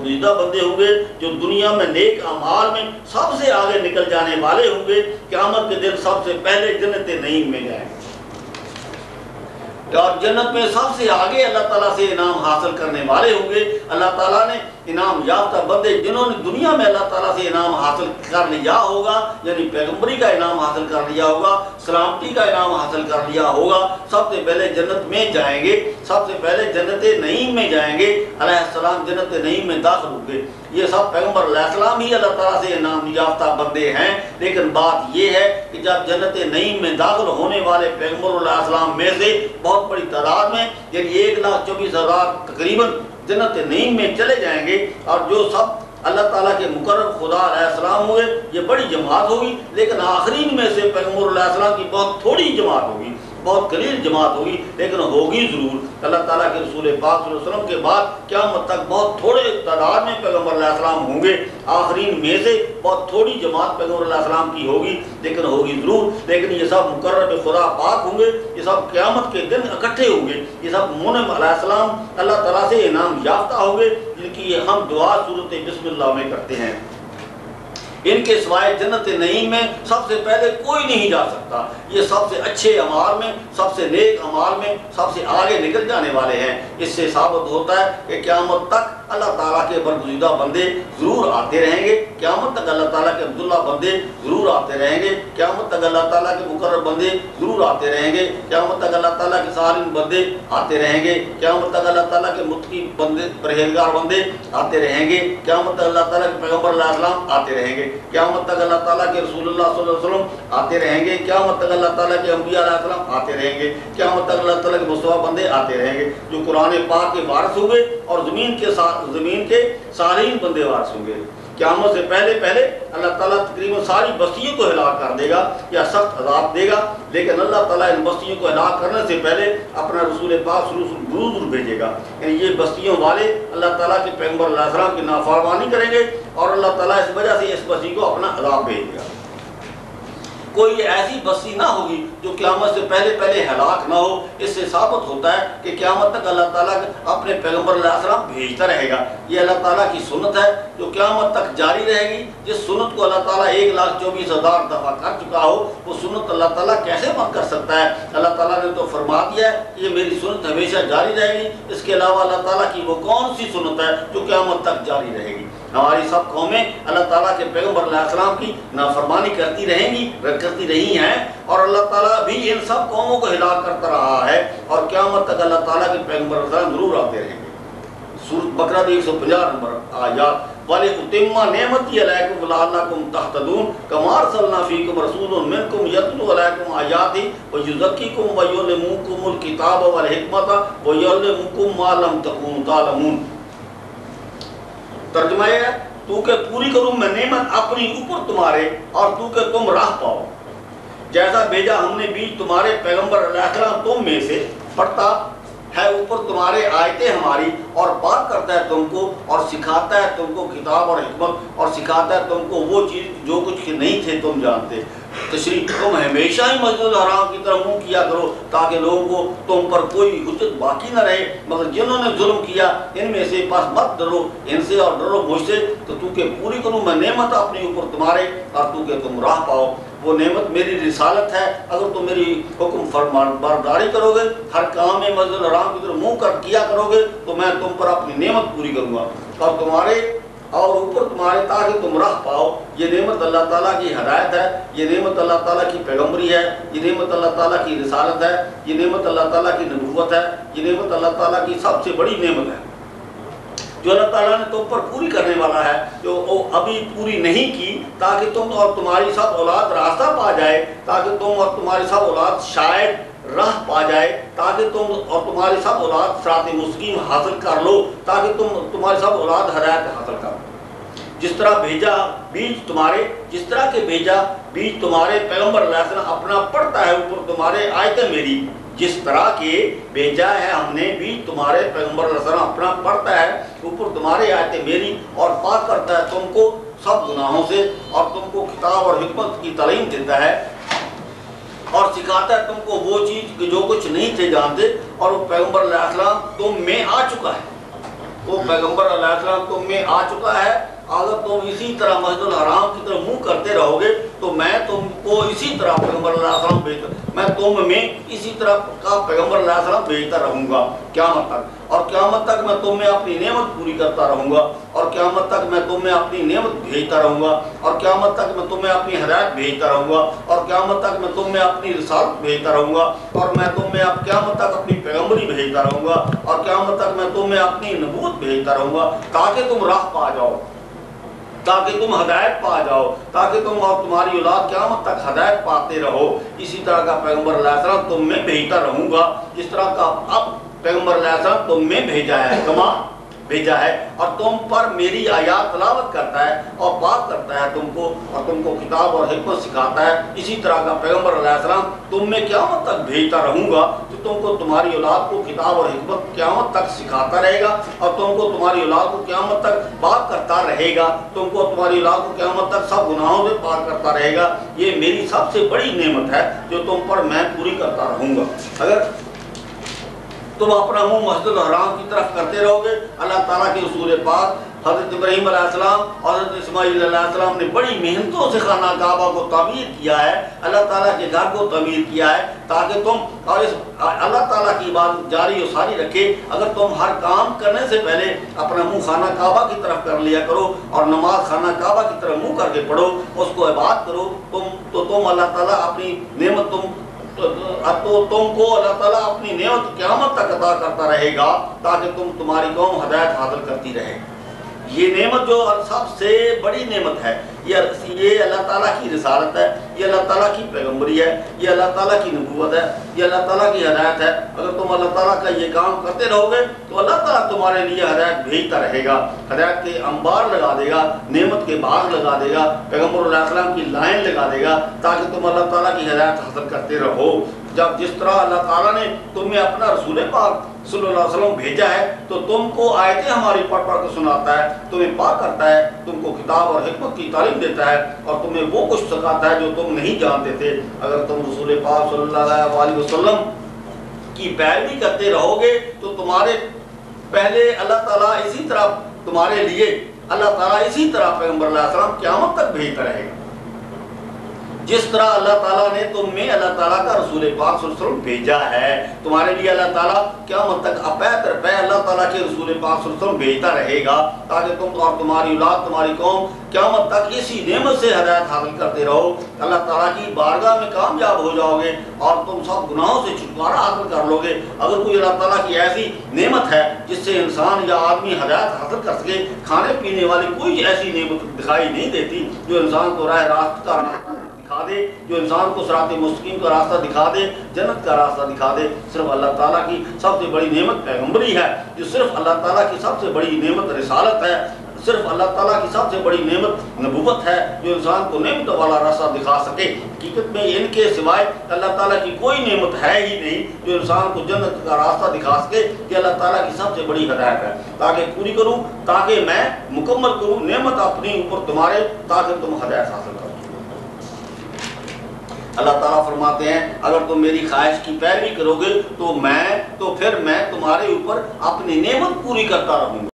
बरगुज़ीदा बंदे होंगे जो दुनिया में नेक अमाल में सबसे आगे निकल जाने वाले होंगे। क़यामत के दिन सबसे पहले जन्नत नईम में जाएंगे और जन्नत में सबसे आगे अल्लाह ताला से इनाम हासिल करने वाले होंगे। अल्लाह ताला ने इनाम याफ्ता बंदे जिन्होंने दुनिया में अल्लाह ताला से इनाम हासिल कर लिया होगा, यानी पैगम्बरी का इनाम हासिल कर लिया होगा, सलामती का इनाम हासिल कर लिया होगा, सबसे पहले जन्नत में जाएंगे, सबसे पहले जन्नत नईम में जाएंगे। अलैहिस्सलाम जन्नत नईम में दाखिल होंगे। ये सब पैगम्बर अलैहिस्सलाम ही अल्लाह ताला से इनाम याफ्ता बंदे हैं। लेकिन बात ये है कि जब जन्नत नईम में दाखिल होने वाले पैगम्बर अलैहिस्सलाम में से बहुत बड़ी तादाद में, यानी 1,24,000 तकरीबन जन्नत नईम में चले जाएंगे, और जो सब अल्लाह ताला के मुकर्रब खुदा अलैहिस्सलाम हुए, ये बड़ी जमात होगी। लेकिन आखरीन में से पैगम्बर अलैहिस्सलाम की बहुत थोड़ी जमात होगी, बहुत कलील जमात होगी, लेकिन होगी ज़रूर। अल्लाह ताला के रसूल पाक सल्लल्लाहु अलैहि वसल्लम के बाद क़यामत तक बहुत थोड़े तादाद में पैगम्बर अलैहिस्सलाम होंगे। आखरीन में से बहुत थोड़ी जमात पैगम्बर अलैहिस्सलाम की होगी, लेकिन होगी ज़रूर। लेकिन ये सब मुकर्रब खुदा पाक होंगे, ये सब क़यामत के दिन इकट्ठे होंगे। ये सब मुनइम अलैहिस्सलाम अल्लाह ताला से इनाम याफ्ता होंगे, जिनकी हम दुआ सूरत बिस्मिल्लाह में करते हैं। इनके सिवाय जन्नत नईम में सबसे पहले कोई नहीं जा सकता। ये सबसे अच्छे अमाल में, सबसे नेक अमाल में सबसे आगे निकल जाने वाले हैं। इससे साबित होता है कि क़यामत तक अल्लाह ताला के बरगुज़ीदा बंदे ज़रूर आते रहेंगे। क़यामत तक अल्लाह ताला के अब्दुल्ला बंदे ज़रूर आते रहेंगे। क़यामत तक अल्लाह ताला के मुकर्रब बंदे ज़रूर आते रहेंगे। क़यामत तक अल्लाह ताला के सालिन बंदे आते रहेंगे। क़यामत तक अल्लाह ताला के मुत्तकी बंदे, परहेज़गार बंदे आते रहेंगे। क़यामत तक अल्लाह ताला के पैगम्बर अलैहिस्सलाम आते रहेंगे। क़यामत तक अल्लाह ताला के रसूलुल्लाह सल्लल्लाहु अलैहि वसल्लम आते रहेंगे। क़यामत तक अल्लाह ताला के अंबिया अलैहिस्सलाम आते रहेंगे। क़यामत तक अल्लाह ताला के मुस्तफ़ा बंदे आते रहेंगे, जो कुरान पाक के वारिस होंगे और ज़मीन के सालीन बंदे वारिस होंगे। क़यामत से पहले पहले अल्लाह ताला तकरीबन सारी बस्तियों को हिलाक कर देगा या सख्त अज़ाब देगा। लेकिन अल्लाह ताला इन बस्तियों को हिलाक करने से पहले अपना रसूल पाक ज़रूर भेजेगा। यानी ये बस्तियों वाले अल्लाह ताला के पैगम्बर अलैहिस्सलाम की नाफरमानी करेंगे और अल्लाह ताला इस वजह से इस बस्ती को अपना अज़ाब भेजेगा। कोई ऐसी बस्ती ना होगी जो क़यामत से पहले पहले हलाक ना हो। इससे साबित होता है कि क़यामत तक अल्लाह ताला अपने पैगम्बर अलैहिस्सलाम भेजता रहेगा। ये अल्लाह ताला की सुन्नत है जो क़यामत तक जारी रहेगी। जिस सुन्नत को अल्लाह ताला 1,24,000 दफ़ा कर चुका हो, वो सुन्नत अल्लाह ताला कैसे बंद कर सकता है? अल्लाह ताला ने तो फरमा दिया है ये मेरी सुन्नत हमेशा जारी रहेगी। इसके अलावा अल्लाह ताला की वो कौन सी सुन्नत है जो क़यामत तक जारी रहेगी? हमारी सब कौमें अल्लाह ताला के पैगम्बर अलैहिस्सलाम की नाफरमानी करती रही हैं, और अल्लाह ताला भी इन सब कौमों को हिलाक करता रहा है, और क़यामत तक अल्लाह ताला के पैगम्बर अलैहिस्सलाम ज़रूर आते रहेंगे। सूरत बकरा 150 नंबर आयत, वाले उतिम्मा नेमती अलैकुम लअल्लकुम तहतदून कमा अरसलना फीकुम रसूलन मिनकुम यतलू अलैकुम आयाति व युज़क्किकुम व युअल्लिमुकुमुल किताब वल हिकमत व युअल्लिमुकुम मा लम तकूनु तालमून। तर्जुमा है, तू के पूरी करूं मैं नेमत अपनी ऊपर तुम्हारे और तू के तुम राह पाओ। जैसा भेजा हमने बीच तुम्हारे पैगम्बर अलैहिस्सलाम तुम में से, पढ़ता है ऊपर तुम्हारे आयतें हमारी और बात करता है तुमको और सिखाता है तुमको किताब और हिकमत, और सिखाता है तुमको वो चीज़ जो कुछ नहीं थे तुम जानते। तशरीफ तुम हमेशा ही मस्जिद हराम की तरफ मुँह किया करो ताकि लोगों को तुम पर कोई हुज्जत बाकी न रहे। मगर जिन्होंने जुल्म किया इनमें से बस मत डरो इनसे और डरो मुझसे, तो तू के पूरी करूँ मैं नेमत अपने ऊपर तुम्हारे और तू के तुम राह पाओ। वो नेमत मेरी रिसालत है। अगर तुम मेरी हुक्म फरमाबरदारी करोगे, हर काम में मस्जिद हराम की तरफ मुँह कर किया करोगे, तो मैं तुम पर अपनी नेमत पूरी करूँगा और तुम्हारे और ऊपर तुम्हारे ताकि तुम राह पाओ। ये नेमत अल्लाह ताला की हदायत है, ये नेमत अल्लाह ताला की पैगम्बरी है, ये नेमत अल्लाह ताला की रिसालत है, ये नेमत अल्लाह ताला की नबूवत है, ये नेमत अल्लाह ताला की सबसे बड़ी नेमत है जो अल्लाह ताला ने तुम पर पूरी करने वाला है, जो वो अभी पूरी नहीं की, ताकि तुम और तुम्हारी सब औलाद रास्ता पा जाए, ताकि तुम और तुम्हारी सब औलाद शायद राह पा जाए, ताकि तुम और तुम्हारी सब औलाद सिरात मुस्तकीम हासिल कर लो, ताकि तुम्हारी सब औलाद हदायत हासिल कर लो। जिस तरह भेजा बीज तुम्हारे, जिस तरह के भेजा बीज तुम्हारे पैगम्बर अलैहिस्सलाम अपना पढ़ता है ऊपर तुम्हारे आयतें मेरी, जिस तरह के भेजा है हमने बीज तुम्हारे पैगम्बर अलैहिस्सलाम अपना पढ़ता है ऊपर तुम्हारे आयतें मेरी, और पाक करता है तुमको सब गुनाहों से, और तुमको किताब और हिकमत की तालीम देता है और सिखाता है तुमको वो चीज़ जो कुछ नहीं थे जानते, और वो पैगम्बर अलैहिस्सलाम तुम में आ चुका है। وہ پیغمبر علیہ السلام تم میں آ چکا ہے، اگر تم اسی طرح مسجد الحرام کی طرف منہ کرتے رہو گے تو میں تم کو اسی طرح پیغمبر علیہ السلام میں تم میں اسی طرح کا پیغمبر علیہ السلام بھیجتا رہوں گا قیامت تک، اور قیامت تک میں تم میں اپنی نعمت پوری کرتا رہوں گا، اور قیامت تک میں تم میں اپنی نعمت بھیجتا رہوں گا، اور قیامت تک میں تم میں اپنی ہدایت بھیجتا رہوں گا، اور قیامت تک میں تم میں اپنی رسالت بھیجتا رہوں گا، اور میں تم میں اب قیامت تک اپنی پیغمبری بھیجتا رہوں گا، اور قیامت تک میں تم میں اپنی نبوت بھیجتا رہوں گا، تاکہ تم راہ پا جاؤ، تاکہ تم ہدایت پا جاؤ، تاکہ تم اور تمہاری اولاد قیامت تک ہدایت پاتے رہو۔ اسی طرح کا پیغمبر علیہ السلام تم میں بھیجتا رہوں گا، جس طرح کا اب پیغمبر علیہ السلام تم میں بھیجا ہے، کما بھیجا ہے، اور تم پر میری آیات تلاوت کرتا ہے اور پاک کرتا ہے تم کو، اور تم کو کتاب اور حکمت سکھاتا ہے۔ اسی طرح کا پیغمبر علیہ السلام تم میں قیامت تک بھیجتا رہوں گا، تو تم کو تمہاری اولاد کو کتاب اور حکمت قیامت تک سکھاتا رہے گا، اور تم کو تمہاری اولاد کو قیامت تک پاک کرتا رہے گا، تم کو تمہاری اولاد کو قیامت تک سب گناہوں سے پاک کرتا رہے گا۔ یہ میری سب سے بڑی نعمت ہے جو تم پر میں پوری کرتا رہوں گا۔ اگر تم اپنا منہ مسجد الحرام کی طرف کرتے رہو گے، اللہ تعالیٰ کے رسول پاک حضرت ابراہیم علیہ السلام اور حضرت اسماعیل علیہ السلام نے بڑی محنتوں سے خانہ کعبہ کو تعمیر کیا ہے، اللہ تعالیٰ کے گھر کو تعمیر کیا ہے، تاکہ تم اور اس اللہ تعالیٰ کی عبادت جاری و ساری رکھے۔ اگر تم ہر کام کرنے سے پہلے اپنا منہ خانہ کعبہ کی طرف کر لیا کرو، اور نماز خانہ کعبہ کی طرف منہ کر کے پڑھو، اس کو عبادت کرو، تم اللہ تعالیٰ اپنی نعمت تو تم کو اللہ تعالیٰ اپنی نعمت قیامت تک عطا کرتا رہے گا، تاکہ تمہاری قوم ہدایت حاصل کرتی رہے۔ یہ نعمت جو سب سے بڑی نعمت ہے، یہ اللہ تعالیٰ کی رسالت ہے، یہ اللہ تعالیٰ کی پیغمبری ہے، یہ اللہ تعالیٰ کی نبوت ہے، یہ اللہ تعالیٰ کی ہدایت ہے۔ اگر تم اللہ تعالیٰ کا یہ کام کرتے رہو گے تو اللہ تعالیٰ تمہارے لیے ہدایت بھیجتا رہے گا، ہدایت کے انبار لگا دے گا، نعمت کے باغ لگا دے گا، پیغمبر علیہ السلام کی لائن لگا دے گا، تاکہ تم اللہ تعالیٰ کی ہدایت حاصل کرتے رہو۔ جب جس طرح اللہ تعالیٰ نے تمہیں اپنا رسول پاک صلی اللہ علیہ وسلم بھیجا ہے، تو تم کو آیتیں ہماری پڑھ پڑھ کے سناتا ہے، تمہیں پاک کرتا ہے، تم کو کتاب اور حکمت کی تعلیم دیتا ہے، اور تمہیں وہ کچھ سکھاتا ہے جو تم نہیں جانتے تھے۔ اگر تم رسول پاک صلی اللہ علیہ وسلم کی پیروی کرتے رہو گے تو تمہارے پہلے اللہ تعالیٰ اسی طرح تمہارے لیے اللہ تعالیٰ اسی طرح پیغمبر علیہ السلام قیامت تک بھیجتا رہے گا، جس طرح اللہ تعالیٰ نے تم میں اللہ تعالیٰ کا رسول پاک صلی اللہ علیہ وسلم بھیجا ہے۔ تمہارے لیے اللہ تعالیٰ قیامت تک اپے ترپے اللہ تعالیٰ کے رسول پاک صلی اللہ علیہ وسلم بھیجتا رہے گا، تاکہ تم اور تمہاری اولاد تمہاری قوم قیامت تک اسی نعمت سے ہدایت حاصل کرتے رہو، اللہ تعالیٰ کی بارگاہ میں کامیاب ہو جاؤ گے، اور تم سب گناہوں سے چھٹکارا حاصل کر لو گے۔ اگر کوئی اللہ تعالیٰ کی ایسی نعمت ہے جس سے انسان یا آدمی ہدایت حاصل کر سکے، کھانے پینے والی کوئی ایسی نعمت دکھائی نہیں دیتی جو انسان کو راہ راست کا دکھا دے، جو انسان کو صراط مستقیم کا راستہ دکھا دے، جنت کا راستہ دکھا دے۔ صرف اللہ تعالیٰ کی سب سے بڑی نعمت پیغمبری ہے، جو صرف اللہ تعالیٰ کی سب سے بڑی نعمت رسالت ہے، صرف اللہ تعالیٰ کی سب سے بڑی نعمت نبوت ہے، جو انسان کو نعمت والا راستہ دکھا سکے۔ حقیقت میں ان کے سوائے اللہ تعالیٰ کی کوئی نعمت ہے ہی نہیں جو انسان کو جنت کا راستہ دکھا سکے۔ یہ اللہ تعالیٰ کی سب سے بڑی ہدایت ہے، تاکہ پوری کروں، تاکہ میں مکمل کروں نعمت اپنی اوپر تمہارے، تاکہ تم ہدایت حاصل کرو۔ اللہ تعالیٰ فرماتے ہیں اگر تم میری خواہش کی پیروی کرو گے تو پھر میں تمہارے اوپر اپنی نعمت پوری کرتا رہوں گا۔